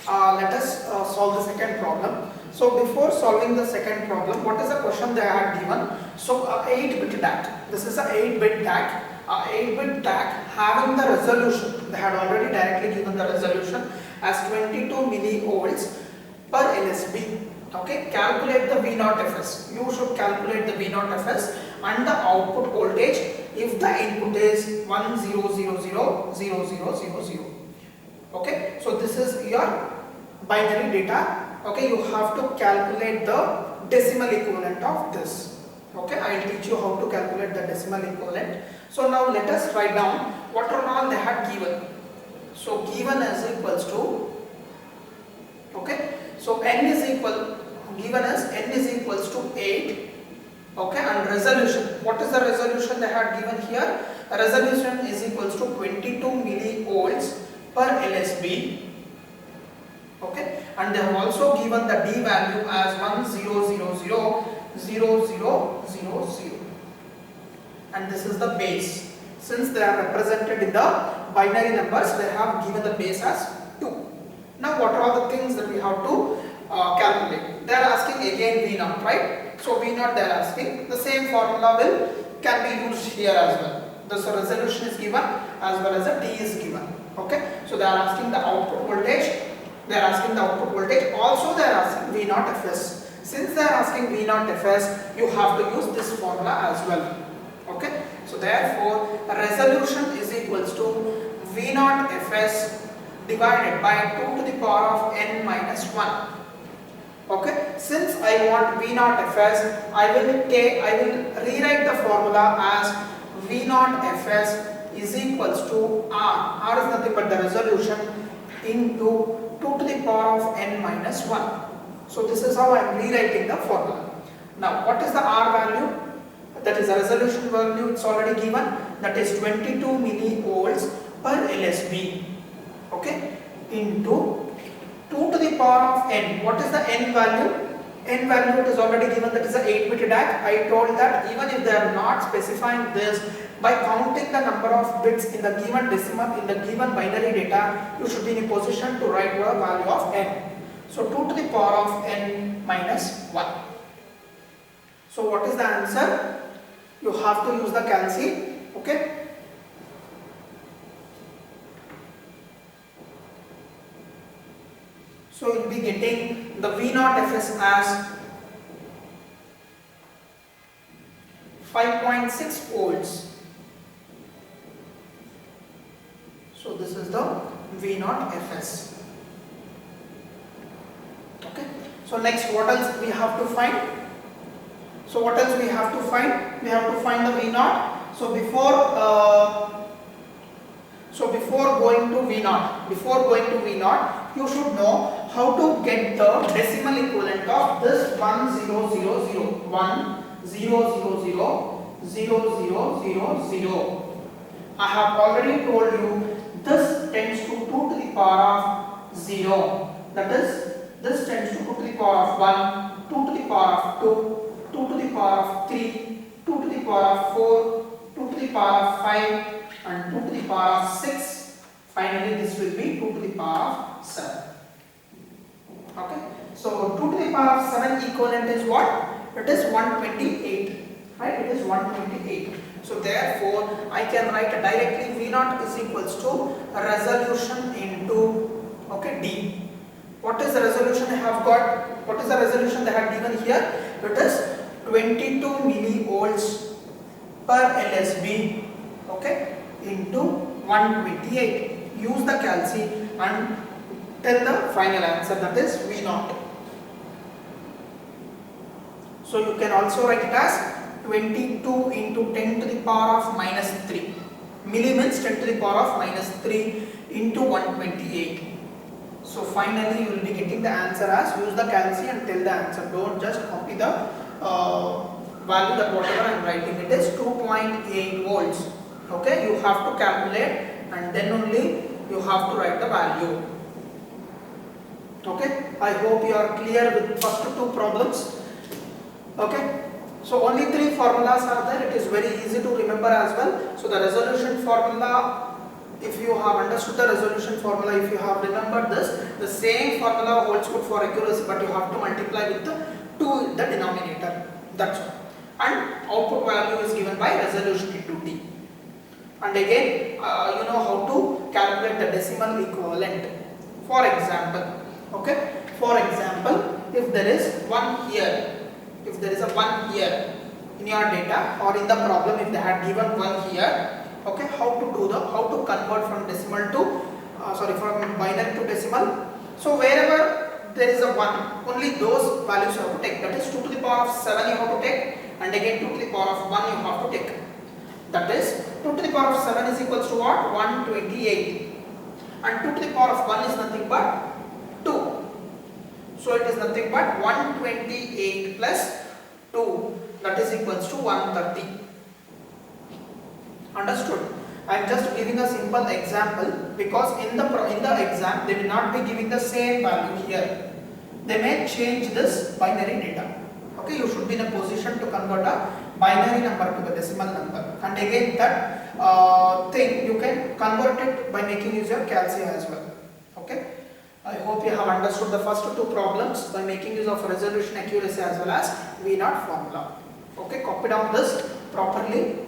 Let us solve the second problem. So before solving the second problem, what is the question they had given? So 8-bit DAC. This is a 8-bit DAC. 8-bit DAC having the resolution, they had already directly given the resolution as 22 millivolts per LSB. Okay, calculate the V0Fs. You should calculate the V0Fs and the output voltage if the input is 10000000. Okay, so this is your binary data. Okay, you have to calculate the decimal equivalent of this. Okay, I will teach you how to calculate the decimal equivalent. So now let us write down what all they had given. So given is equals to, okay, so n is equal, given as n is equals to 8. Okay, and resolution, what is the resolution they had given here? Resolution is equals to 22 millivolts per LSB. Okay, and they have also given the D value as 10000000, and this is the base. Since they are represented in the binary numbers, they have given the base as 2. Now what are the things that we have to calculate? They are asking again V0, right? So V0 they are asking. The same formula can be used here as well. The resolution is given as well as the D is given. Okay, so they are asking the output voltage. They are asking the output voltage. Also they are asking V0Fs. Since they are asking V0Fs, you have to use this formula as well. Okay, so therefore resolution is equals to V0Fs divided by 2 to the power of n minus 1. Okay, since I want V0Fs, I will rewrite the formula as V0Fs is equals to R. R is nothing but the resolution into 2 to the power of n minus 1. So this is how I am rewriting the formula. Now what is the R value? That is the resolution value, it's already given, that is 22 millivolts per LSB. Okay, into 2 to the power of n. What is the n value? N value it is already given, that is the 8-bit DAC. I told that even if they are not specifying this, by counting the number of bits in the given decimal, in the given binary data, you should be in a position to write your value of n. So 2 to the power of n minus 1. So what is the answer? You have to use the calci. Okay. So you will be getting the V0Fs as 5.6 volts. So this is the V0Fs. Okay. So next, what else we have to find? So what else we have to find? We have to find the V0. So before going to V0, you should know how to get the decimal equivalent of this 10000000. I have already told you this tends to 2 to the power of 0. That is, this tends to 2 to the power of 1, 2 to the power of 2, 2 to the power of 3, 2 to the power of 4, 2 to the power of 5, and 2 to the power of 6. Finally, this will be 2 to the power of 7. Okay. So 2 to the power of 7 equivalent is what? It is 128. Right? It is 128. So therefore, I can write directly V0 is equals to resolution into, okay, D. What is the resolution I have got? What is the resolution they have given here? It is 22 millivolts per LSB, okay, into 128. Use the calci and tell the final answer, that is V0. So you can also write it as 22 into 10 to the power of minus 3. Milli means 10 to the power of minus 3 into 128. So finally you will be getting the answer as, use the calci and tell the answer. Don't just copy the value that whatever I am writing. It is 2.8 volts. Okay, you have to calculate and then only you have to write the value. Okay, I hope you are clear with first 2 problems. Okay, so only 3 formulas are there. It is very easy to remember as well. So the resolution formula if you have understood the resolution formula, if you have remembered this, the same formula holds good for accuracy, but you have to multiply with the 2 in the denominator. That's all. And output value is given by resolution into t. And again, you know how to calculate the decimal equivalent. For example, okay, for example, if there is 1 here, if there is a 1 here in your data or in the problem, if they had given 1 here, okay, how to convert from decimal to from binary to decimal. So wherever there is a 1, only those values you have to take. That is 2 to the power of 7 you have to take, and again 2 to the power of 1 you have to take. That is 2 to the power of 7 is equals to what? 128, and 2 to the power of 1 is nothing but 2. So it is nothing but 128 plus 2, that is equals to 130. Understood? I am just giving a simple example because in the exam they will not be giving the same value here. They may change this binary data. Okay, you should be in a position to convert a binary number to the decimal number, and again that thing you can convert it by making use of calcium as well. Okay, I hope you have understood the first 2 problems by making use of resolution accuracy as well as V0 formula. Okay, copy down this properly.